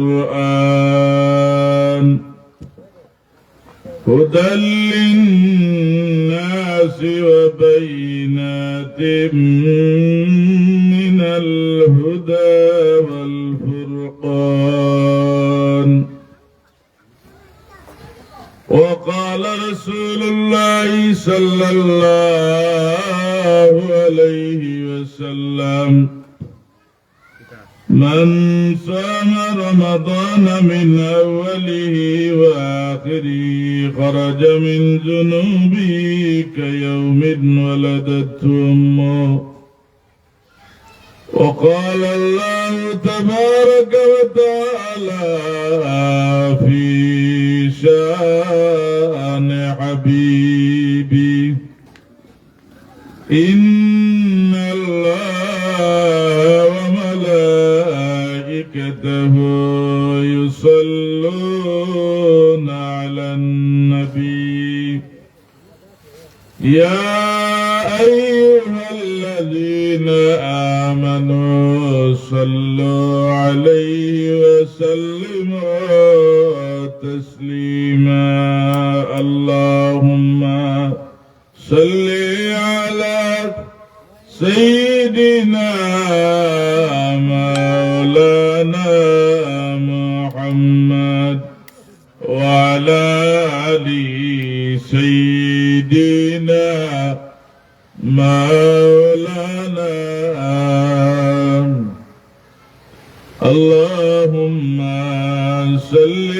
القرآن هدى للناس وبينات من الهدى والفرقان. وقال رسول الله صلى الله عليه وسلم: من صام رمضان من أوله وآخره خرج من ذنوبه كيوم ولدته أمه. وقال الله تبارك وتعالى في شأن حبيبي: إن الله وملائكته يصلون على النبي يا أيها الذين آمنوا صلوا عليه وسلموا تسليما. اللهم صل على سيدنا مولانا محمد وعلى آل سيدنا مولانا. اللهم صل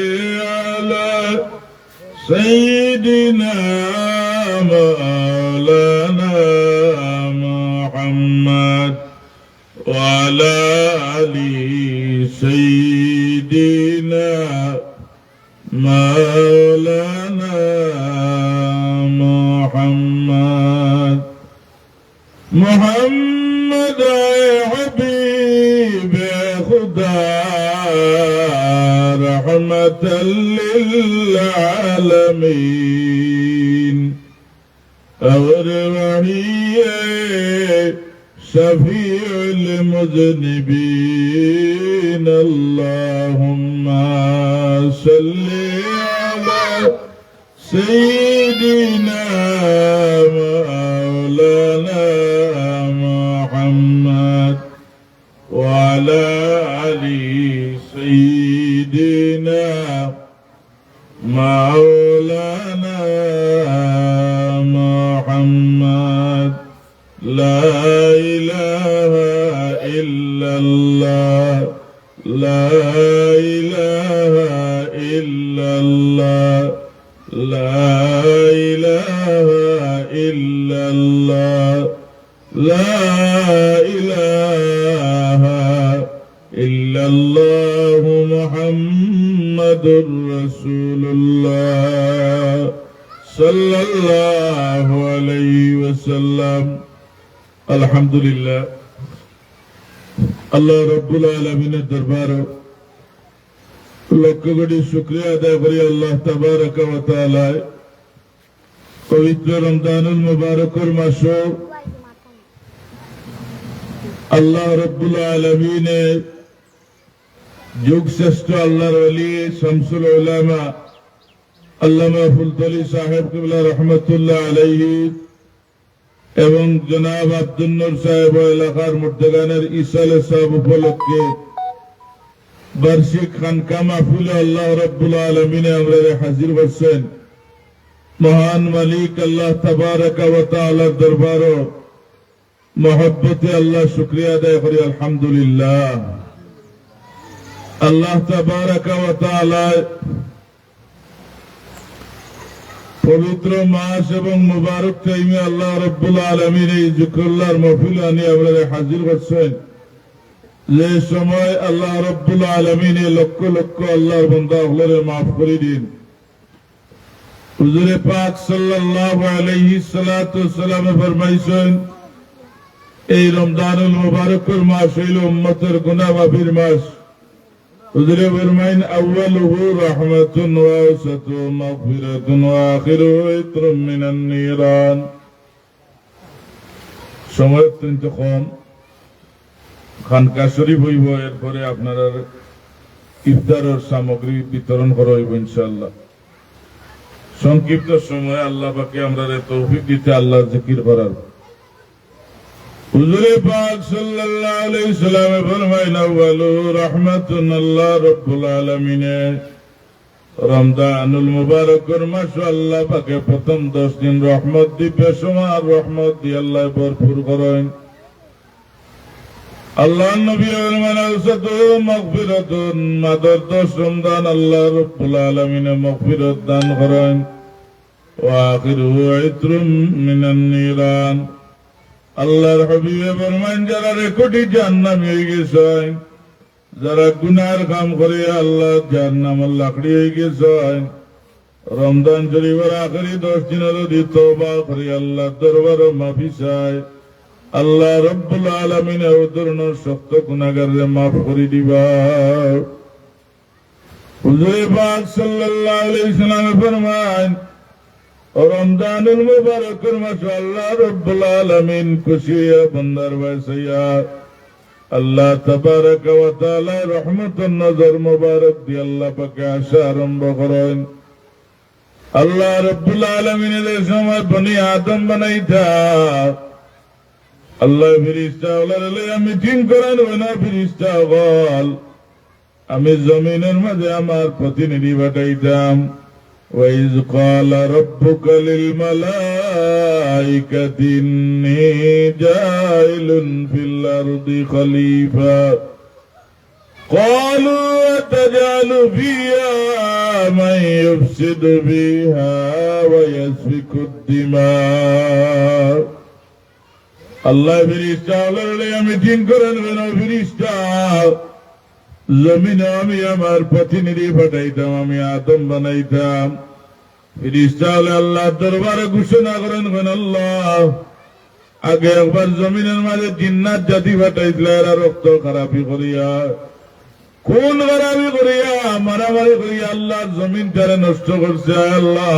على سيدنا مولانا محمد وعلى آل سيدنا مولانا محمد. محمد حبيب خدا رحمة للعالمين اور وحی شفیع المذنبین. اللهم صل على سيدنا مولانا محمد وعلى آل سيدنا مولانا محمد. لا إله إلا الله، لا إله إلا الله، لا إله إلا الله، لا إله إلا الله محمد رسول الله صلى الله عليه وسلم. আলহামদুলিল্লাহ, আল্লাহ রব্বুল আলামিনের দরবারে লক্ষ কোটি শুকরিয়া আদায় করি। আল্লাহ তাবারক ওয়া তাআলা পবিত্র রমজানুল মুবারকের মাসে আল্লাহ রব্বুল আলামিনের যুগ শ্রেষ্ঠ আল্লাহর ওলি শামসুল উলামা আল্লামা ফুলতলি সাহেব কিবলা রহমতুল্লাহ আলাইহি এবং জনাব আব্দুল নূর সাহেব এলাকার মুর্দাগানের ইসালে সাহেব উপলক্ষে বার্ষিক খানকা মাহফিলে আল্লাহ রাব্বুল আলামিনে আমরা হাজির হয়েছেন। মহান মালিক আল্লাহ তাবারক ওয়া তাআলার দরবারে মহব্বতে আল্লাহ শুকরিয়া আদায় করি। আলহামদুলিল্লাহ, আল্লাহ তাবারক ওয়া তাআলা পবিত্র মাস এবং মুবারক টাইমে আল্লাহ রাব্বুল আলামিন এই যিকরুল্লাহর মাহফিল আনি আমরা হাজির হচ্ছেন। যে সময় আল্লাহ রাব্বুল আলামিন লক্ষ লক্ষ আল্লাহর বান্দা হলরে মাফ করে দিন। হুজুরে পাক সাল্লাল্লাহু আলাইহি সাল্লাতু সাল্লাম ফরমাইছেন, এই রমজানুল মুবারকের মাস হইল উম্মতের গুনাহ মাফির মাস। হুজুরে ফরমাইন, আউয়ালুহু রাহমাতুন ওয়া আওসাতুহু মাগফিরাতুন ওয়া আখিরুহু ইতরুম মিনান নিরান। সময় অত্যন্ত কম, খানকা শরীফ হইব, এরপরে আপনারা ইফতারের সামগ্রী বিতরণ করা হইব ইনশাআল্লাহ। সংক্ষিপ্ত সময়ে আল্লাহ পাকে আমরা তৌফিক দিতে, আল্লাহর জিকির করার। হুজুরে পাক সাল্লাল্লাহু আলাইহি সাল্লাম ফরমাইলেন, আউয়ালু রাহমাতুন আল্লাহ রাব্বুল আলামিনে রমজানুল মুবারকের মাস আল্লাহ পাকে প্রথম 10 দিন রহমত দিবে, সমার রহমত দিয়ে আল্লাহ ভরপুর করেন। আল্লাহ নবী মাগফিরাতুন মাদার 10 রমজান আল্লাহ রাব্বুল আলামিন মাগফিরাত দান করেন। ওয়া আখিরুহু ইতরুম মিনান নিরান। আল্লাহর হাবিবে ফরমান, যারা কোটি জাহান্নামী হয়ে গেছে, যারা গুনার কাম করে আল্লাহ জাহান্নামের লাকড়ি হয়ে গেছে, রমজান শরীফের আখেরি 10 দিনের যদি তওবা করে আল্লাহ দরবারে মাফি চায়, আল্লাহ রব্বুল আলামিন ওদের শক্ত গুনাহগারদের মাফ করে দিবা। হুজুরে পাক সাল্লাল্লাহু আলাইহি সাল্লাম ফরমান, রমজানুল মুবারকের মাসে আল্লাহ রব্বুল আলামিন খুশি হয়ে বান্দার বাসাইয়া আল্লাহ তাবারক ওয়া তাআলা রহমতের নজর মুবারক দিয়ে আল্লাহ পাকে আসা আরম্ভ করেন। আল্লাহ রব্বুল আলামিনের সময় বনি আদম বানাইতা আল্লাহ ফেরেশতা ওলারে মিটিং করেন, ওনা ফেরেশতা বল আমি জমিনের মাঝে আমার প্রতিনিধি পাঠাইতাম। وَإِذْ قَالَ رَبُّكَ لِلْمَلَائِكَةِ إِنِّي جَاعِلٌ فِي الْأَرْضِ خَلِيفَةً قَالُوا أَتَجْعَلُ فِيهَا مَن يُفْسِدُ فِيهَا وَيَسْفِكُ الدِّمَاءَ। আল্লাহ ফেরেশতা ওলারে মিটিং করেন, ওনা ফেরেশতা জমিনে আমি আমার প্রতিনিধি পাঠাইতাম, আমি আদম বানাইতাম। ফেরেশতা আল্লাহ দরবারে ঘোষণা করেন, আল্লাহ আগে একবার জমিনের মাঝে জিন্নাত জাতি পাঠাইছিল, এরা রক্ত খারাপি করিয়া, খুন খারাপি করিয়া, মারামারি করিয়া আল্লাহ জমিন তারা নষ্ট করছে। আল্লাহ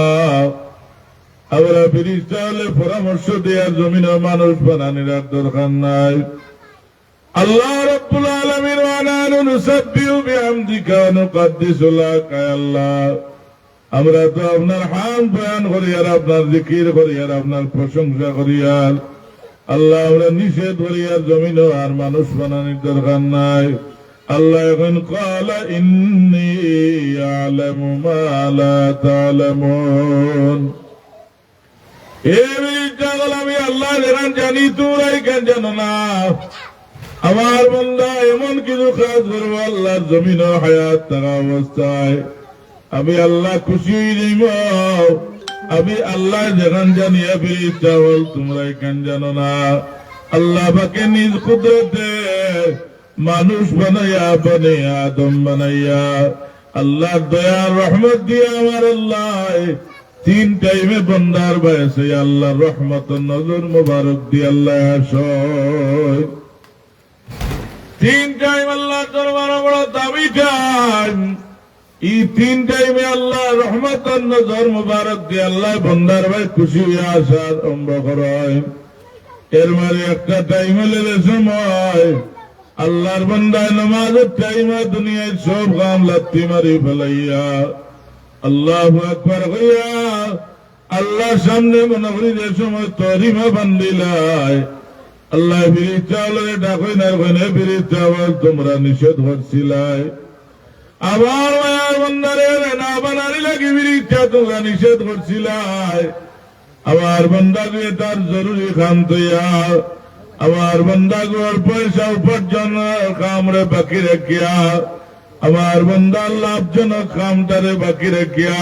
আমরা ফেরেশতা পরামর্শ দেওয়ার জমিনের মানুষ বানানোর দরকার নাই। আল্লাহ রাব্বুল আলামিন ওয়া নাহনু নুসাব্বিহু বিহামদিকা ওয়া নুকদ্দিসু লাক। আল্লাহ আমরা তো আপনার হামদ বয়ান করি আর আপনার জিকির করি আর আপনার প্রশংসা করি, আর আল্লাহ আমরা নিষেধ করি আর জমিন আর মানুষ বানানোর দরকার নাই। আল্লাহ এখন ক্বালা ইন্নী আ'লামু মা লা তা'লামুন। আমি আল্লাহ যেখান জানি তোমরা কেন জানো না। আমার বান্দা এমন কিছু কাজ করবো আল্লাহর জমিন হায়াত থাকা অবস্থায় আমি আল্লাহ খুশি হয়ে যাইব। আমি আল্লাহ যেখান জানিয়া ফেরেশতা বল তোমরা কেন জানো না। আল্লাহ পাকে নিজ কুদরতে মানুষ বানাইয়া বনে আদম বানাইয়া আল্লাহর দয়ার রহমত দিয়ে আমার আল্লাহ 3 টাইমে বন্দার বয়সে আল্লাহর রহমতের নজর মুবারক দিয়ে আল্লাহ আসয়। 3 টাইম আল্লাহ দরবারে বড় দামি টাইম। এই 3 টাইমে আল্লাহ রহমতের নজর মুবারক দিয়ে আল্লাহ বন্দার ভাই খুশি হয়ে আসার আরম্ভ করেন। এর মানে একটা টাইম হলে সময় আল্লাহর বান্দায় নামাজের টাইমে দুনিয়ায় সব কাম লাত্তি মারি ফেলাইয়া আল্লাহু আকবার কইয়া আল্লাহর সামনে মনে করি যে সময় তরিমা বান্দিলাই আল্লাহ ফেরেশতা ডাকই না কইনে ফেরেশতা বল তোমরা নিষেধ করছিলাই আবার মায়ার বান্দারে না বানারি লাগি ফেরেশতা তোমরা নিষেধ করছিলাই। আমার বান্দাকে তার জরুরি কাম তৈয়া আমার বান্দাগুলোর পয়সা উপার্জন কামরে বাকি রাখিয়া আমার বান্দার লাভজনক কামটারে বাকি রাখিয়া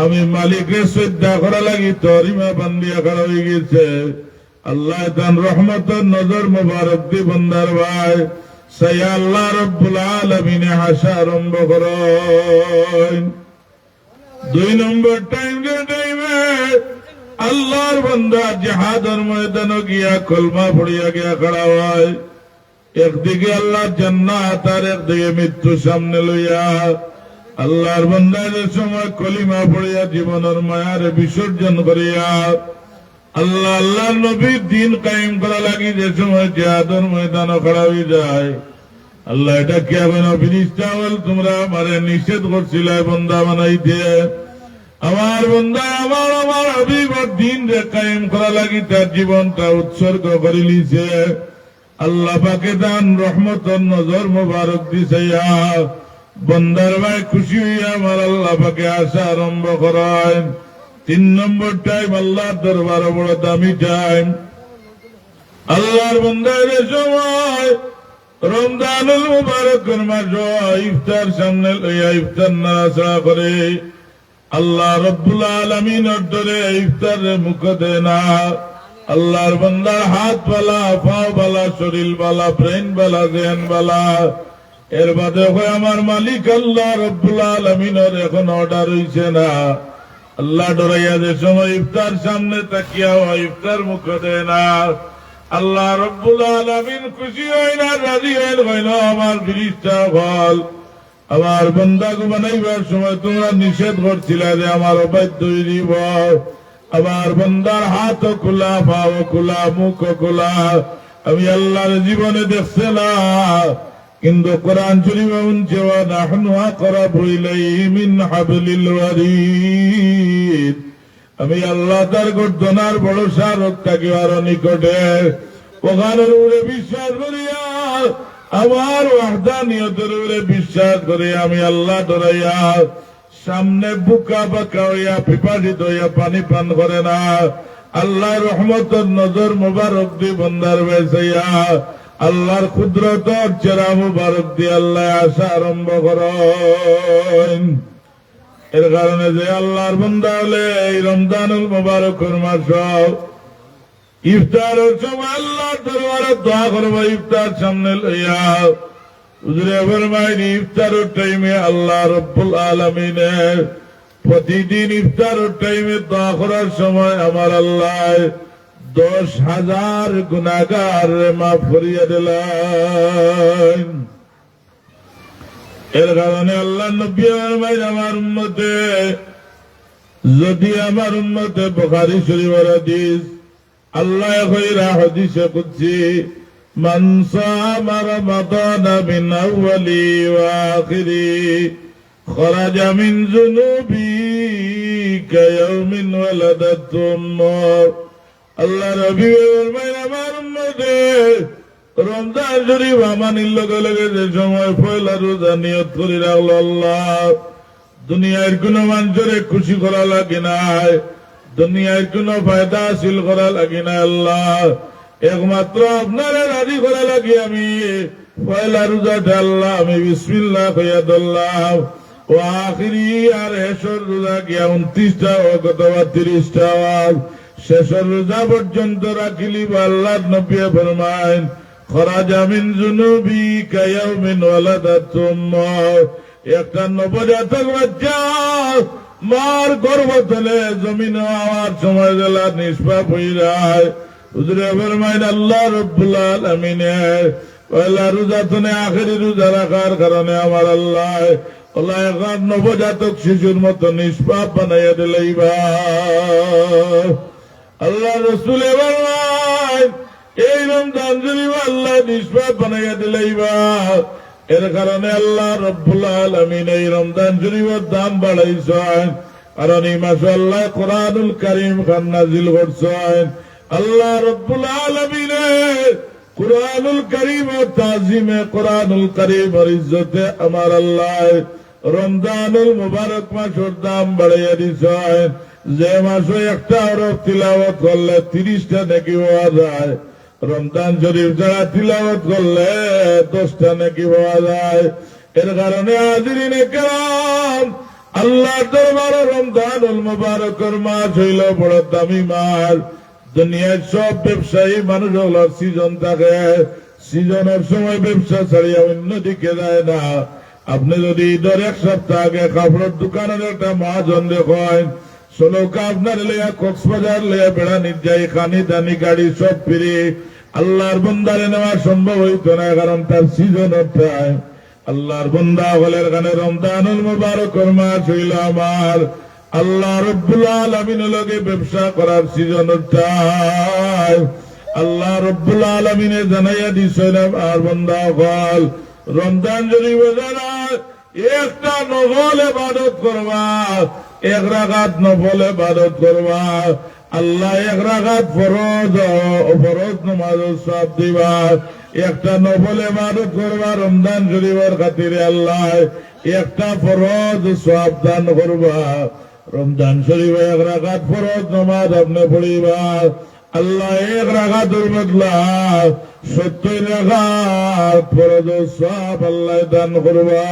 আমি মালিকের শ্রদ্ধা করা লাগি তরিমা বান্দিয়া করা হয়ে গেছে। আল্লাহ তার রহমতের নজর মুবারক দি বন্দার ভাই সেই আল্লাহ রব্বুল আলামিন হাসা আরম্ভ করেন। 2 নম্বর টাইমে আল্লাহর বান্দা জিহাদের ময়দানে গিয়া কলমা পড়িয়া গিয়া খড়া হয়। একদিকে আল্লাহ জান্নাত আর একদিকে মৃত্যু সামনে লইয়া আল্লাহর বান্দা যে সময় কলিমা পড়িয়া জীবনের মায়ারে বিসর্জন করিয়া আল্লাহ আল্লাহর নবীর দিন কায়েম করা লাগি যে সময় জিহাদের ময়দানে খড়া হয়ে যায় আল্লাহ এটা কেমন ফিরিস্তা বল তোমরা আমারে নিষেধ করছিলে বন্দা বানাইতে আমার বন্দা আমার হাবিবর দিন রে কায়েম করা লাগি তার জীবনটা উৎসর্গ করে লিছে আল্লাহ পাকে দান রহমতর নজর মোবারক দিছে বন্দার ভাই খুশি হইয়া আমার আল্লাহ পাকে আসা আরম্ভ করেন 3 নম্বর টাইম আল্লাহর দরবারে বড় দামি টাইম আল্লাহর বন্দাদের সময় রমজানুল মুবারকের মাসে ইফতার সামনে লইয়া ইফতার নাড়াচাড়া করে আল্লাহ রব্বুল আলামিনের দরে ইফতারের মুখ দেয় না আল্লাহর বান্দার হাত বালা পাও বালা শরীর বালা ব্রেন বালা জেন বালা এর বাদে হয় আমার মালিক আল্লাহ রব্বুল আলামিনের এখন অর্ডার হইছে না আল্লাহ ডরাইয়া যে সময় ইফতার সামনে তাকিয়া ইফতার মুখ দেয় না আল্লাহ রব্বুল আলামিন খুশি হয় না রাজি হইল আমার ফিরিস্তা বল আমার বন্দাকে বানাইবার সময় তোমরা নিষেধ করছিলে যে আমার অবাধ্য হইব আমার বন্দার হাত খোলা পাও খোলা মুখ খোলা আমি আল্লাহর জীবনে দেখছে না কিন্তু কোরআন শরীফে উনছে ওয়া নাহনু আকরাবু ইলাইহি মিন হাবলিল ওয়ারিদ আমি আল্লাহ তার গর্দনার বড় শারক থাকি আর নিকটে ওখানের উপরে বিশ্বাস করিয়া আমার ওয়াহদানিয়তের উপরে বিশ্বাস করে আমি আল্লাহ ডরাইয়া সামনে বুকা বাঁকা হইয়া পিপাসিত হইয়া পানি পান করে না আল্লাহ রহমতের নজর মুবারক দি বন্দার বেসাইয়া আল্লাহর কুদরতর চেরা মুবারক দি আল্লাহ আসা আরম্ভ করেন এর কারণে যে আল্লাহর বন্দা হলে এই রমজানুল মুবারকের মাস ইফতারের সময় আল্লাহর দরবারে দোয়া করবো ইফতার সামনে লইয়া হুজুরে ফরমাইন ইফতারের টাইমে আল্লাহ রব্বুল আলামিনের প্রতিদিন ইফতারের টাইমে দোয়া করার সময় আমার আল্লাহ 10,000 গুনাহগার মাফ করিয়া দিলেন এর কারণে আল্লাহ নবী ফরমাইন আমার উম্মতে যদি আমার উম্মতে বুখারী শরীফের হাদিস আল্লাহ কইরা হাদিসে কুদসি মান সামা রমাদান মিন আউয়ালি ওয়া আখিরি খরাজা মিন যুনুবি কায়াউমিন ওয়ালাদাতু উম্মু আল্লাহ নবী ফরমায় আমার উম্মতে রমজান শরীফ আমানির লগে লগে যে সময় পয়লা রোজা নিয়ত করে রাখলো আল্লাহ দুনিয়ার কোন মানুষের খুশি করা লাগে নাই দুনিয়ার কোন ফায়দা হাসিল করা লাগে না আল্লাহ একমাত্র আপনারা রাজি করা লাগে আমি পয়লা রোজাটা আল্লাহ আমি বিসমিল্লাহ কইয়া ধরলাম ও আখিরি আর হেসর রোজা গিয়া 29টা অথবা 30টা শেষের রোজা পর্যন্ত রাখিলি আল্লাহর নবী ফরমায়েন খরাজা মিন যুনুবি কায়াউমিন ওয়ালাদাতু উম্মু একটা নবজাতক বাচ্চা মার গর্ভতলে জমিন হওয়ার সময় জেলা নিষ্পাপ হয়ে যায় হুজুরে ফরমায়েন আল্লাহ রব্বুল আলামিনের পয়লা রোজা তনে আখেরি রোজা রাখার কারণে আমার আল্লাহ এক নবজাতক শিশুর মতো নিষ্পাপ বানাইয়া দিলাইবা আল্লাহ রসুল ফরমায়েন এই রমজান শরীফ আল্লাহ নিষ্পাপ বানাইয়া দিলাইবা এর কারণে আল্লাহ রব্বুল আলামিন এই রমজান শরীফের দাম বাড়াইছেন কারণ এই মাসে আল্লাহ কোরআনুল কারীম খান নাজিল করছেন আল্লাহ রব্বুল আলামিনের কোরআনুল কারীম ও তাজিমে কোরআনুল কারীমের ইজ্জতে আমার আল্লাহ রমজানুল মুবারক মাসের দাম বাড়াইয়া দিয়েছেন যে মাসে একটা হরফ তিলাওয়াত করলে 30টা নেকি পাওয়া যায় রমজান শরীফ যারা তিলাওয়াত করলে 10টা নেকি পাওয়া যায় এর কারণে হাজিরিনে কেরাম আল্লাহর দরবারে রমজানুল মুবারকের মাস হইল বড় দামি মাস দুনিয়ার সব ব্যবসায়ী মানুষগুলোর সিজন থাকে সিজনের সময় ব্যবসা ছাড়িয়া অন্যদিকে যায় না আপনি যদি ঈদের 1 সপ্তাহ আগে কাপড়ের দোকানের একটা মহাজন দেখেন শ্লোকা আপনার লিয়া কক্সবাজার লিয়া বেড়ানির যাই খানি দানি গাড়ি সব ফিরে আল্লাহর বন্দারে নেওয়া সম্ভব হইত না কারণ তার সিজনের টাইম আল্লাহর বন্দা হলের গানে রমজানুল মুবারকের মাস হইল আমার আল্লাহ রব্বুল আলামিনের লগে ব্যবসা করার সিজনের টাইম আল্লাহ রব্বুল আলামিনে জানাইয়া দিছেন আর বন্দা হল রমজান শরীফে যারা একটা নফল ইবাদত করবা, এক রাকাত নফল ইবাদত করবা, আল্লাহ এক রাকাত ফরজ নামাজের সওয়াব দিবা। একটা নফল ইবাদত করবা রমজান শরীফের খাতিরে, আল্লাহ একটা ফরজ সওয়াব দান করবা। রমজান শরীফে এক রাকাত ফরজ নামাজ আপনি পড়িবা, আল্লাহ এক রাকাতের বদলা 70 রাকাত ফরজ সওয়াব আল্লাহ দান করবা।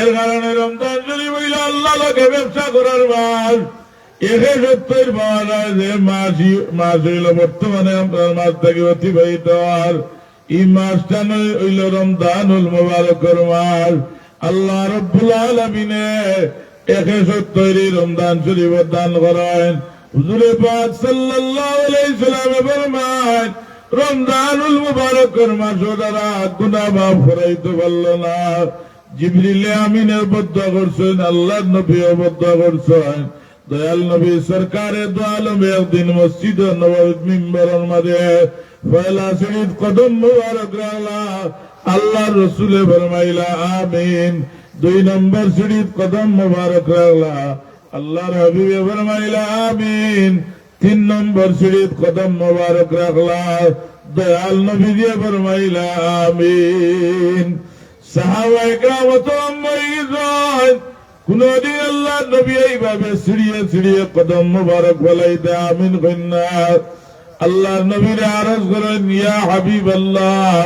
এর কারণে রমজান শরীফ হইল আল্লাহ লোকে ব্যবসা করার মাস। 70 পাওয়া যায় যে মাস হইল বর্তমানে আপনার মাস থেকে অতিবাহিত আর এই মাসটা হইল রমজানুল মুবারকের মাস। আল্লাহ রব্বুল আলামিনে 71 রমজান শরীফ দান করেন। হুজুরে পাক সাল্লাল্লাহু আলাইহি সাল্লামে ফরমান, রমজানুল মুবারকের মাসে যারা গুনাহ মাফ করাইতে পারল না, জিবরিল আমিনের বদদুয়া করছেন, আল্লাহর নবীও বদদুয়া করছেন। দয়াল নবী সরকারে দু আলমে একদিন মসজিদ নববীর মিম্বরের মাঝে পয়লা শরীফ কদম মুবারক রাখলা, আল্লাহর রাসূলে ফরমাইলা আমিন। 2 নম্বর শরীফ কদম মুবারক রাখলা, আল্লাহর হাবিবে ফরমাইলা আমিন। 3 নম্বর শরীফ কদম মুবারক রাখলা, দয়াল নবী দিয়ে ফরমাইলা আমিন। সাহাবায়ে কেরাম তো আমরাই কোনদিন আল্লাহ নবী এইভাবে সিঁড়িয়ে সিঁড়িয়ে কদম মুবারক ফলাইতে আমিন কন্যা। আল্লাহর নবীর আরজ করেন, ইয়া হাবিবাল্লাহ,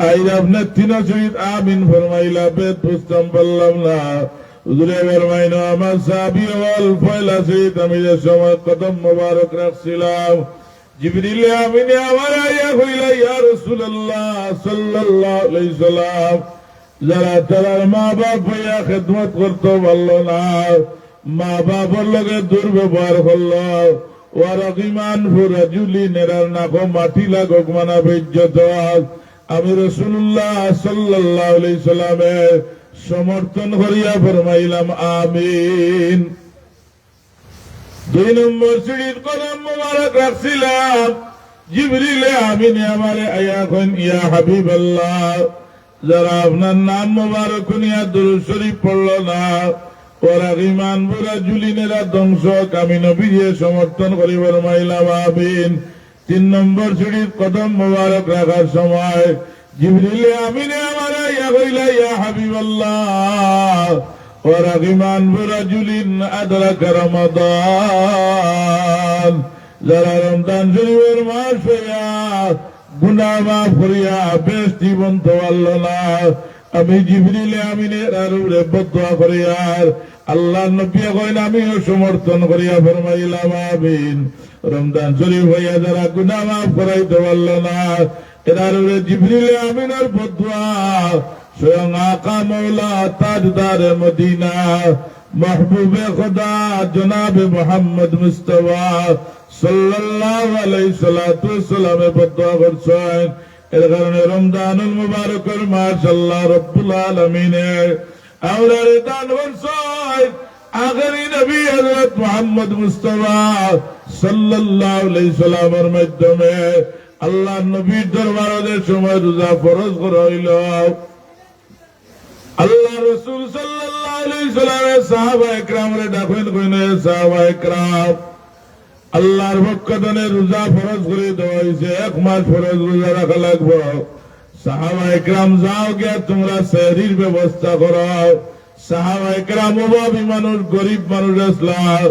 আই আপনার 3 শহীদ আমিন ফরমাইলা, বেদ বুঝতাম পারলাম না। হুজুরে ফরমাইল, আমার সাহাবী হল পয়লা শহীদ আমি যে সময় কদম মুবারক রাখছিলাম, জিবরিল আমিনে আমার আইয়া কইলা, ইয়া রাসূলুল্লাহ সাল্লাল্লাহু আলাইহি সাল্লাম, যারা তার মা বাপ হইয়া খেদমত করতে পারল না, মা বাবার লগে দুর্ব্যবহার করল, ওয়ারাগিমান ফুরাজুলি নেরার নাকো মাটি লাগক মানা বেজ্জত, আমি রাসূলুল্লাহ সাল্লাল্লাহু আলাইহি সাল্লামের সমর্থন করিয়া ফরমাইলাম আমিন। 2 নম্বর সিঁড়ির কদম মুবারক রাখছিলাম, জিবরিল আমিনে আমারে আয়া কইন, ইয়া হাবিবাল্লাহ, যারা আপনার নাম মুবারক নিয়া দুরূদ শরীফ পড়ল না, ওরা ইমান বুরা জুলিনেরা ধ্বংসক, আমি নবীকে সমর্থন করি ফরমাইলাম আমিন। 3 নম্বর সিঁড়ির কদম মুবারক রাখার সময় জিবরিল আমিনে আমারে ইয়া কইলা, ইয়া হাবিবাল্লাহ, ওরা ইমান বুরা জুলিন আদরাকা রমাদান, যারা রমজান শরীফের মাস হইয়া গুনাহ মাফ করিয়া বেশ জীবন তো পারল না, আমি জিবরিল আমিনের আরুরে বদদুয়া করিয়ার আল্লাহ নবী কইন আমিও সমর্থন করিয়া ফরমাইলাম আমিন। রমজান শরীফ হইয়া যারা গুনাহ মাফ করাইতে পারল না, এরারে জিবরিল আমিনের বদদুয়া স্বয়ং আকা মওলা তাজদারে মদিনা মাহবুবে খোদা জনাবে মুহাম্মদ মুস্তাফা সাল্লাল্লাহু আলাইহি সাল্লাতু ওয়াসাল্লামে বদদুয়া করছেন। এর কারণে রমজানুল মুবারকের মাস আল্লাহ রব্বুল আলামিনের আওলারে দান করছেন। আখেরি নবী হযরত মুহাম্মদ মুস্তাফা সাল্লাল্লাহু আলাইহি সাল্লামের মাধ্যমে আল্লাহ নবীর দরবারে সময় রোজা ফরজ করা হইল। আল্লাহ রাসূল সাল্লাল্লাহু আলাইহি সাল্লামের সাহাবায়ে কেরামরে ডাকেন, কইনে সাহাবায়ে কেরাম, আল্লাহর পক্ষ থেকে রোজা ফরজ করে দেওয়া হয়েছে, 1 মাস ফরজ রোজা রাখা লাগবে। সাহাবায়ে কেরাম যাও গিয়া তোমরা সেহরির ব্যবস্থা করো। সাহাবায়ে কেরাম অভাবী মানুষ, গরিব মানুষ আসলাম,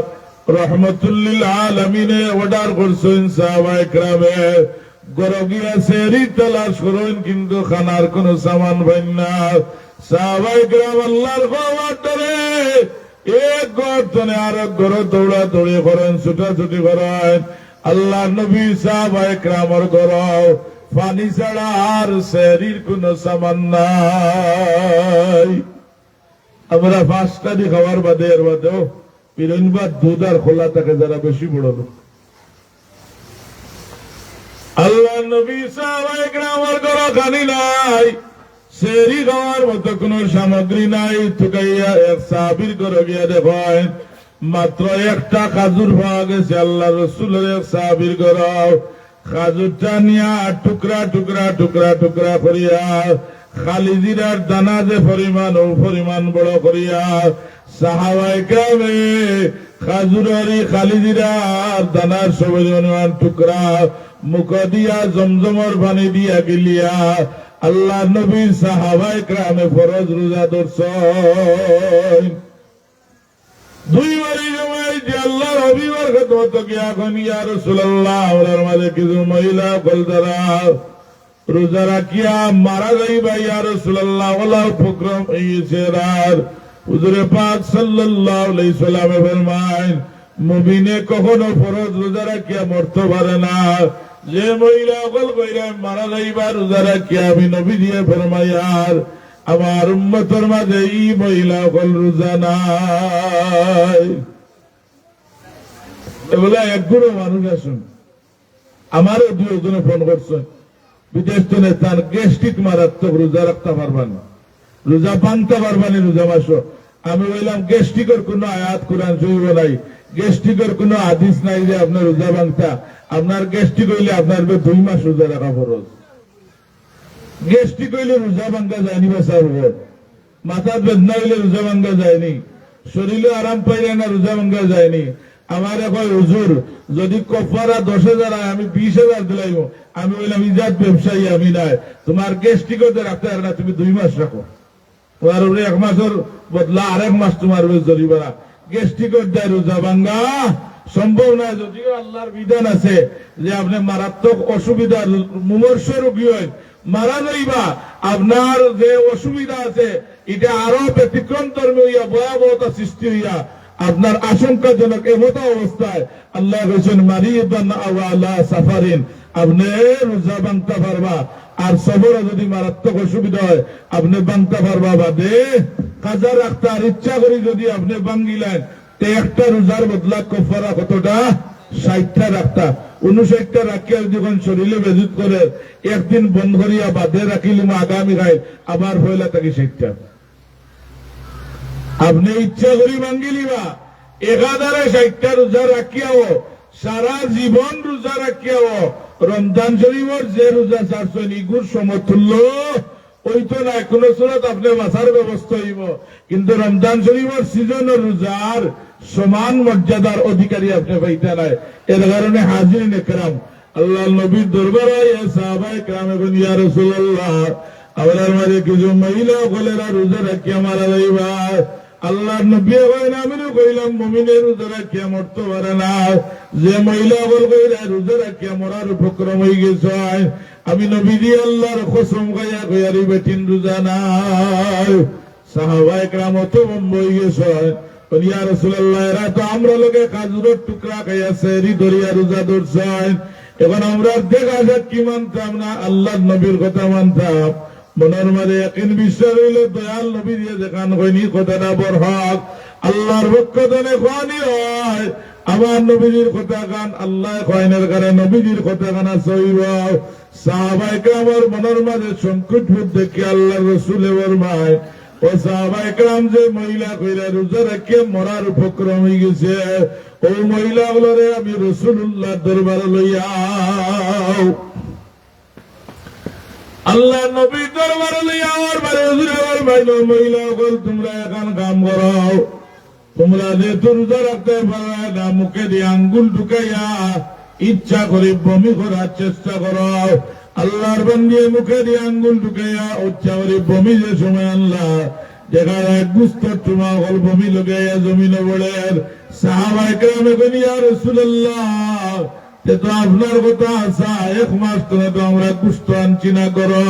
রহমতুল লিল আলামিনে অর্ডার করছেন সাহাবায়ে কেরামে ঘরে গিয়া সেহরি তালাশ করেন, কিন্তু খানার কোন সামান পাইন না। সাহাবায়ে কেরাম আল্লাহর খবর ধরে এক ঘর থেকে আরেক ঘরে দৌড়া দৌড়ি করেন, ছুটাছুটি করেন। আল্লাহ নবী সাহাবায়ে কেরামের ঘর পানি ছাড়া আর সেহরির কোন সামান নাই। আমরা 5টা দিয়ে খাওয়ার বাদে এর বাদেও পিরনবাদ দুধ আর খোলা থাকে যারা বেশি বড় লোক। আল্লাহ নবী সাহাবায়ে কেরামের ঘর খানি নাই, সেহরি খাওয়ার মতো কোন সামগ্রী নাই। তুকাইয়া এক সাহাবীর ঘরে গিয়া দেখেন মাত্র 1টা খাজুর পাওয়া গেছে। আল্লাহ রাসূলের এক সাহাবীর ঘর খাজুরটা নিয়া টুকরা টুকরা টুকরা টুকরা করিয়া খালি জিরার দানা যে পরিমাণ ও পরিমাণ বড় করিয়া সাহাবায়ে কেরামে খাজুরারি খালি জিরার দানার সমান টুকরা মুখ দিয়া জমজমর পানি দিয়া গিলিয়া আল্লাহ নবীর সাহাবায়ে কেরামে ফরজ রোজা ধরছেন। দুই বারি জমাই যে আল্লাহ হাবিবের খেদমত গিয়া এখন ইয়া রাসূলুল্লাহ ওনার মাঝে কিছু মহিলা কল দ্বারা রোজা রাখিয়া মারা যাইবা ইয়া রাসূলুল্লাহ ওলা উপক্রম হইছে। হুজুরে পাক সাল্লাল্লাহু আলাইহি সাল্লামে ফরমায় মুমিনে কখনো ফরজ রোজা রাখিয়া মরতে পারে না। যে মহিলা কল কইরা মারা যাইবা রোজা রাখিয়া আমি নবী দিয়ে ফরমাইয়ার আমার উম্মতের মাঝে এই মহিলা কল রোজা নাই। এগুলা একগুলো মানুষ আসুন আমারও দুজনে ফোন করছেন বিদেশ তো নেতান গ্যাস্ট্রিক মারাত্মক রোজা রাখতে পারবেন রোজা ভাঙতে পারবেন রোজা মাসো। আমি বললাম গ্যাস্ট্রিকের কোন আয়াত কোরআন শরীফ নাই, গ্যাস্ট্রিকের কোন হাদিস নাই যে আপনার রোজা ভাঙতা। আপনার গ্যাস্ট্রিক হইলে আপনার 2 মাস রোজা রাখা ফরজ। গ্যাস্ট্রিক হইলে রোজা ভাঙ্গা যায়নি বা সার্বর, মাথার বেদনা হইলে রোজা ভাঙ্গা যায়নি, শরীরে আরাম পাইলে না রোজা ভাঙ্গা যায়নি। আমার এখন হুজুর যদি কফারা 10,000 হয় আমি 20,000 দিলাইব। আমি বললাম ইজাত ব্যবসায়ী আমি নাই, তোমার গ্যাস্ট্রিক হতে রাখতে পারে না, তুমি 2 মাস রাখো, তোমার 1 মাসের বদলা 1 মাস তোমার জরিমানা। গ্যাস্ট্রিক দেয় রোজা ভাঙ্গা সম্ভব নয়, যদিও আল্লাহর বিধান আছে যে আপনি মারাত্মক অসুবিধা মুমূর্ষ রোগী হয় মারা যাইবা, আপনার যে অসুবিধা আছে এটা আরো ব্যতিক্রম ধর্মী হইয়া ভয়াবহতা সৃষ্টি হইয়া আপনার আশঙ্কাজনক এমত অবস্থায় আল্লাহ বলছেন মারিদান আও আলা সাফারিন আপনি রোজা ভাঙতে পারবা। আর সফরে যদি মারাত্মক অসুবিধা হয় আপনি ভাঙতে পারবা বাদে কাজা রাখতে আর ইচ্ছা করি যদি আপনি ভাঙ্গিলেন তো একটা রোজার বদলা কফারা কতটা 60টা রাখতা। 59টা রাখিয়া যখন শরীরে বেজুত করে একদিন বন্ধ করিয়া বাদে রাখিলাম আগামী গায়ে আবার হইলা থাকি 60টা। আপনি ইচ্ছা করি ভাঙ্গিলিবা 1060টা রোজা রাখিয়াও সারা জীবন রোজা রাখিয়াও রমজান শরীফের যে রোজা ছাড়ছেন ইগুর সমতুল্য ওই তো না। কোন সুরত আপনি মাসার ব্যবস্থা হইব, কিন্তু রমজান শরীফের সিজনের রোজার সমান মর্যাদার অধিকারী আপনি পাইতে নাই। এর কারণে হাজিরিন একরাম আল্লাহ নবীর দরবারে সাহাবায়ে কেরাম এবং ইয়া রাসূলুল্লাহ আপনার মাঝে কিছু মহিলা বলেরা রোজা রাখিয়া মারা যাইবা। আল্লাহর নবী কইলেন আমিও কইলাম মুমিনের রোজা রাখিয়া মরতে পারে না। যে মহিলা বল কইরা রোজা রাখিয়া মরার উপক্রম হয়ে গেছে আমি নবী দিয়ে আল্লাহর কসম খাইয়া কইয়ারি বেটিন রোজা নাই। সাহাবায়ে কেরাম তো বম্ব হয়ে গেছে, ইয়া রাসূলুল্লাহ এরা তো আমরা লোকে খাজুরের টুকরা খাইয়া সেহরি ধরিয়া রোজা ধরছেন। এখন আমরা দেখা যাক কি মানতাম না আল্লাহর নবীর কথা মানতাম। মনের মাঝে একদিন বিশ্বাস হইলে দয়াল নবী দিয়ে দেখান হয়নি কথাটা বর হক আল্লাহর পক্ষ থেকে খোয়ানি হয়। আমার নবীজির কথা গান আল্লাহ খোয়াইনের কারণে নবীজির কথা গানা সহিব। সাহাবায়ে কেরামের মনের মাঝে সংকট বোধ দেখে আল্লাহর রাসূল ফরমায় ও সাহাবায়ে কেরাম যে মহিলা কইরা রোজা রাখিয়া মরার উপক্রম হয়ে গেছে ওই মহিলাগুলোরে আমি রাসূলুল্লাহ দরবারে লইয়াও। আল্লাহ নবী দরবারে লইয়া আমার বাড়ি হুজুর আমার ভাইলো মহিলা বল তোমরা এখন কাম করো, তোমরা যে রোজা রাখতে পারো না মুখে দিয়ে আঙ্গুল ঢুকাইয়া ইচ্ছা করে বমি করার চেষ্টা করো। আল্লাহর বান্দি মুখে দিয়ে আঙ্গুল ঢুকাইয়া ইচ্ছা করে বমি যে সময় আল্লাহ যেখানে গুস্ত তোমা হল বমি লগাইয়া জমিনে পড়ে। সাহাবায়ে কেরামে কইলেন ইয়া রাসূলুল্লাহ তো আপনার কথা আসা 1 মাস ধরে তো আমরা গুস্ত আনছি না করো।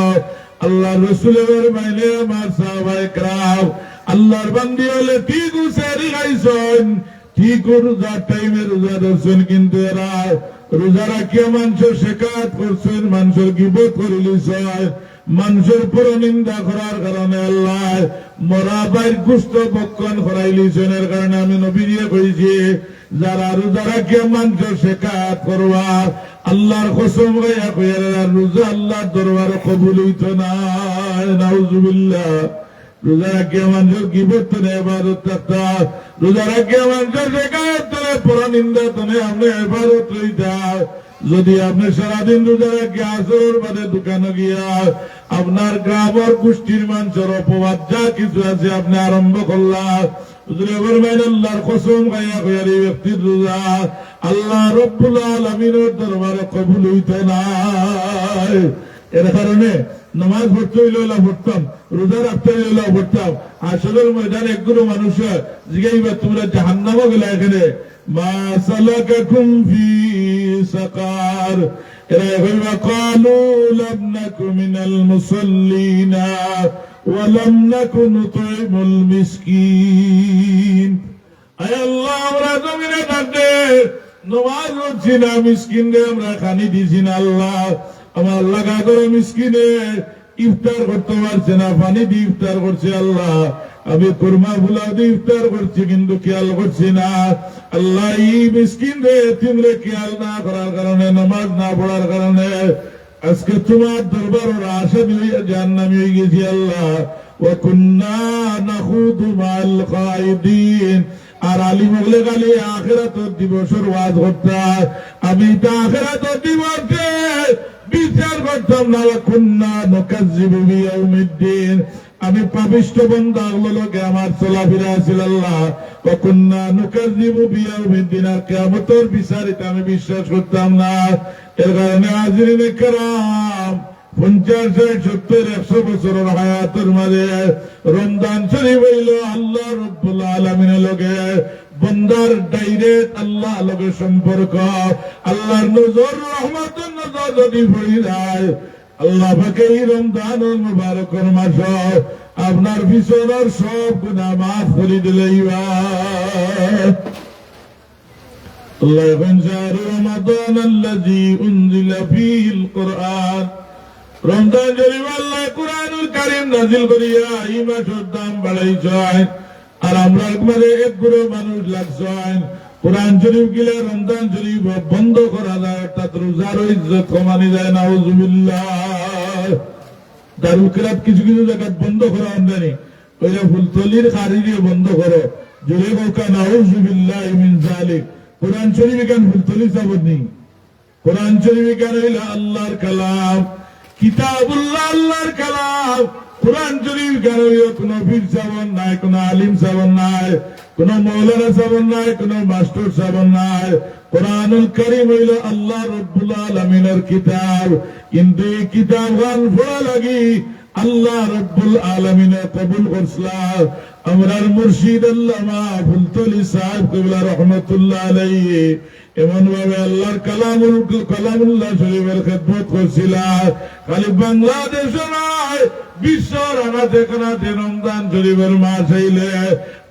আল্লাহ রসুলের মাইনে আমার সাহাবায়ে কেরাম আল্লাহর বান্দি হলে ঠিক সেহরি খাইছেন, ঠিক রোজার টাইমে রোজা ধরছেন, কিন্তু এরা রোজা রাখিয়া মানুষের শেখায়ত করছেন, মানুষের গিবত করে লিছেন, মানুষের পরনিন্দা করার কারণে আল্লাহ মরা বাইর গুস্ত বক্ষণ করাই লিছেন। এর কারণে আমি নবী দিয়ে কইছি যারা রোজা রাখিয়া মানুষের শেখায়ত করবা আল্লাহর কসম গাইয়া কইরা রোজা আল্লাহর দরবারে কবুল হইত না। নাউজুবিল্লাহ। রোজা রাখিয়া মানুষের গিবত তনে ইবাদত করতা, রোজা রাখিয়া মানুষের শেখায়ত তনে পরনিন্দা তনে আপনি ইবাদত লইতা। যদি আপনি সারাদিন রোজা রেখে আসরের বাদে দোকানে গিয়া আপনার গ্রামের গোষ্ঠীর মানুষের অপবাদ যা কিছু আছে আপনি আরম্ভ করলাম, আল্লাহর কসম খাইয়া কইয়া এই ব্যক্তির রোজা আল্লাহ রব্বুল আলামিনের দরবারে কবুল হইত না। এর কারণে নামাজ পড়তে হইলে পড়তাম, রোজা রাখতে হইলে পড়তাম। আসলের ময়দানে একগুলো মানুষ জিগাইবা তোমরা জাহান্নামে গেলা এখানে মা সালাকাকুম ফি সাকার, এরা কইবা ক্বালু লাম নাকু মিনাল মুসাল্লিনা ওয়া লাম নাকু নুতইমুল মিসকিন। আয় আল্লাহ, আমরা জমিনে থাকতে নামাজ পড়ছি না, মিসকিনদের আমরা খানি দিছি না। আল্লাহ, আমার আল্লাহ কা করে মিসকিনে ইফতার করতে পারছে না, পানি দিয়ে ইফতার করছে। আল্লাহ, আমি কুরমা ফুলাও দিয়ে ইফতার করছি কিন্তু খেয়াল করছি না। আল্লাহ, এই মিসকিন রে তিনরে খেয়াল না করার কারণে, নামাজ না পড়ার কারণে আজকে তোমার দরবার আসামি হইয়া জাহান্নামী হয়ে গেছি। আল্লাহ, ওয়া কুন্না নাখুদু মাল কাইদিন, আর আলিম হলে খালি আখিরাতের দিবসের ওয়াজ করতাম, আমি তা আখিরাতের দিবসে বিচার করতাম না। কুন্না নুকাজ্জিবু বিয়াউমিদ্দিন, আমি পাপিষ্ঠ বান্দা গুলোকে আমার চলাফেরা ছিল। আল্লাহ, ওয়া কুন্না নুকাজ্জিবু বিয়াউমিদ্দিন, আর কিয়ামতের বিচারিতে আমি বিশ্বাস করতাম না। এর কারণে হাজিরিন কিরাম 50, 70, 100 বছরের হায়াতের মাঝে রমজান শরীফ হইল আল্লাহ রব্বুল আলামিনের লগে বান্দার ডাইরেক্ট আল্লাহ লগে সম্পর্ক। আল্লাহর নজর, রহমতের নজর যদি পড়ে যায়, আল্লাহ পাকে এই রমজানুল মুবারকের মাসে আপনার পিছনের সব গুনাহ মাফ করে দিলেই আল্লাহ। শাহরু রমাদান আল্লাযী উনজিলা ফীহিল কুরআন, রমজান শরীফ আল্লাহ কুরআনুল কারীম নাযিল করিয়া এই মাসের দাম বাড়াইছেন। আর আমরা একবারে এক গুরু মানুষ লাগছেন কোরআন শরীফ গিলে রমজান শরীফ বন্ধ করা যায়, অর্থাৎ রোজার ইজ্জত কমানি যায়। নাউযুবিল্লাহ। দারুল কিরাত কিছু কিছু জায়গা বন্ধ করা আমদানি, ওইটা ফুলতলির খারি দিয়ে বন্ধ করো, জোরে বলকা নাউযুবিল্লাহ মিন যালিক। কোরআন শরীফ কেন ফুলতলি চাবত নেই? কোরআন শরীফ কেন হইল আল্লাহর কালাম, কিতাবুল্লাহ আল্লাহর কালাম। কোরআন শরীফ কেন কোন পীর সাবন নাই, কোন আলিম সাবন নাই, কোন মৌলানা সাবন নাই, কোন মাস্টার সাবন নাই। কোরআনুল কারীম হইল আল্লাহ রব্বুল আলামিনের কিতাব। কিন্তু এই কিতাব গান পড়া লাগি আল্লাহ রব্বুল আলামিনে কবুল করছিলেন আমরার মুর্শিদ আল্লামা ফুলতলি সাহেব কিবলা রহমাতুল্লাহ আলাইহি। এমন ভাবে আল্লাহর কালামুল্লাহ শরীফের খেদমত করছিলেন। খালি বাংলাদেশ নয়, বিশ্বর আনাতে কানাতে রমজান শরীফের মাস হইলে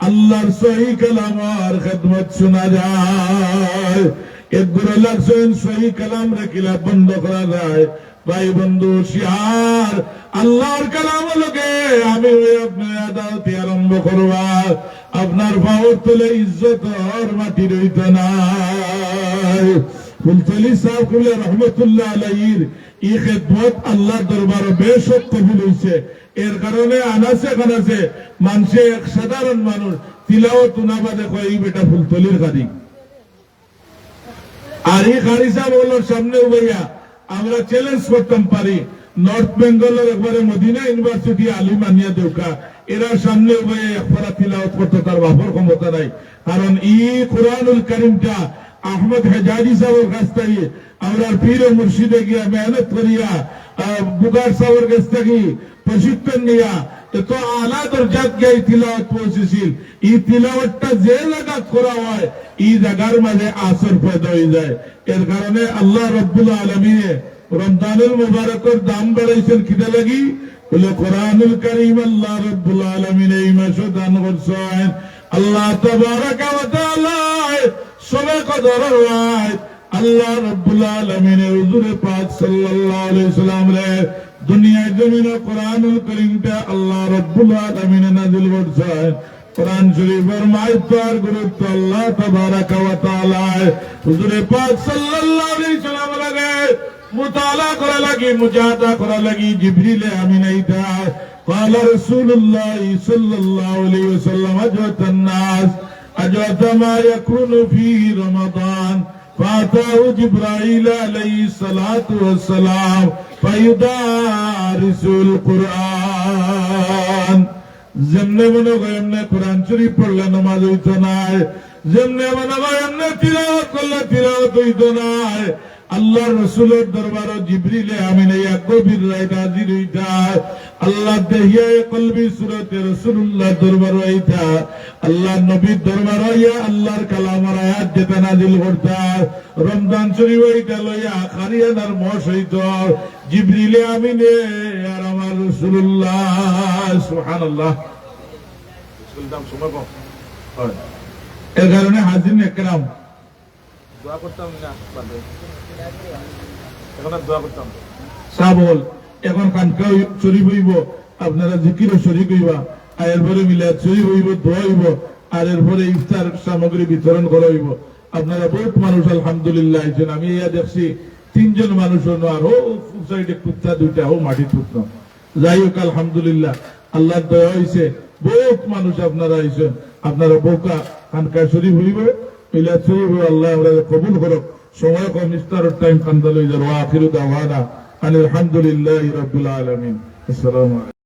আল্লাহর সহি কালামের খেদমত শোনা যায়। একগুলো লাগছেন সহি কালাম রেখিলা বন্ধ করা যায়। ভাই বন্ধু, শিহার আল্লাহর কালাম লোকে আমি আপনার আদালতে আরম্ভ করবা, আপনার পাওয়ার তোলে ইজ্জত আর মাটি রইত না। ফুলতলি সাহেব কিবলা রহমতুল্লাহ আলাইহির এই খেদমত আল্লাহর দরবারে বেশ কবুল হইছে। এর কারণে আনাসে কানাসে মানুষে, এক সাধারণ মানুষ তিলাওয়াত না বাদে কয় এই বেটা ফুলতলির কারি। আর এই কারি সাহেব হলো সামনে উবাইয়া আমরা চ্যালেঞ্জ করতাম পারি, নর্থ বেঙ্গলের একবারে মদিনা ইউনিভার্সিটি আলিম আনিয়া দেউকা, এরা সামনে উবাইয়া একবারা তিলাওয়াত করতে তার বাপর ক্ষমতা নাই। কারণ এই কোরআনুল কারীমটা আহমদ হেজাজি সাহেবের কাছ থেকে আমরা পীর ও মুর্শিদে গিয়া মেহনত করিয়া, বুগার সাহেবের কাছ থেকে প্রশিক্ষণ নিয়া এত আলা দরজাত গিয়ে তিলাওয়াত পৌঁছেছিল। এই তিলাওয়াতটা যে জায়গা করা হয় এই জায়গার মাঝে আসর পয়দা হয়ে যায়। এর কারণে আল্লাহ রব্বুল আলামিনে রমজানুল মুবারকের দাম বাড়াইছেন কিটা লাগি? বলে কোরআনুল কারীম আল্লাহ রব্বুল আলামিন এই মাসে দান করছেন। আল্লাহ তাবারাকা ওয়া তাআলা সবে কদর হয় আল্লাহ রব্বুল আলামিনের হুজুরে পাক সাল্লাল্লাহু আলাইহি সাল্লাম রে দুনিয়ায় জমিনে কোরআনুল কারীমটা আল্লাহ রব্বুল আলামিন নাযিল করেছেন। কোরআন শরীফের মাহাত্ম্য আর গুরুত্ব আল্লাহ তাবারাকা ওয়া তাআলা হুজুরে পাক সাল্লাল্লাহু আলাইহি সাল্লাম লাগে মুতালা করা লাগি, মুজাহাদা করা লাগি জিবরিল আমিন আইতা قال رسول الله صلى الله عليه وسلم أجوة الناس أجوة ما يكون في رمضان فأتاه جبرائيل عليه الصلاة والسلام فيدارس القرآن যেমনে মনে হয় এমনি কোরআন শরীফ পড়লে নামাজ হইতো না, যেমনে মনে হয় এমনি তিলাওয়াত করলে তিলাওয়াত হইতো না। আল্লাহ রসুলের দরবার জিবরিলে আমিন এই গভীর রাত হাজির হইতা, আল্লাহ দেহিয়া কলবি সুরতে রাসূলুল্লাহ দরবার হইতা, আল্লাহ নবীর দরবার হইয়া আল্লাহর কালামের আয়াত যেটা নাযিল করতা, রমজান শরীফ হইতা লইয়া খারিয়ানার মাস হইত জিবরিলে আমিনে আর আমার রাসূলুল্লাহ সুবহানাল্লাহ সুলতান সময় কম হয়। এর কারণে হাজির একরাম দোয়া করতাম না, এখন আর দোয়া করতাম সাবল এখন কানকা শরীফ হইব, আপনারা জিকিরও শরীক হইবা, আর এরপরে মিলাদ শরীফ হইব, দোয়া হইব, আর এরপরে ইফতার সামগ্রী বিতরণ করা হইব। আপনারা বহুত মানুষ আলহামদুলিল্লাহ আইছেন, আমি ইয়া দেখছি 3 জন মানুষ আর ও সাইডে কুত্তা 2টা ও মাটি তুতন, যাই হোক আলহামদুলিল্লাহ আল্লাহর দয়া হইছে, বহুত মানুষ আপনারা আইছেন। আপনারা বউকা কানকা শরীফ হইব, মিলাদ শরীফ হইব, আল্লাহ আপনাদের কবুল করুক। সময় কম, ইফতারের টাইম কান্দা লই যার। ওয়া আখিরু দাওয়ানা আলহামদুলিল্লাহি রাব্বিল আলামিন। আসসালামু আলাইকুম।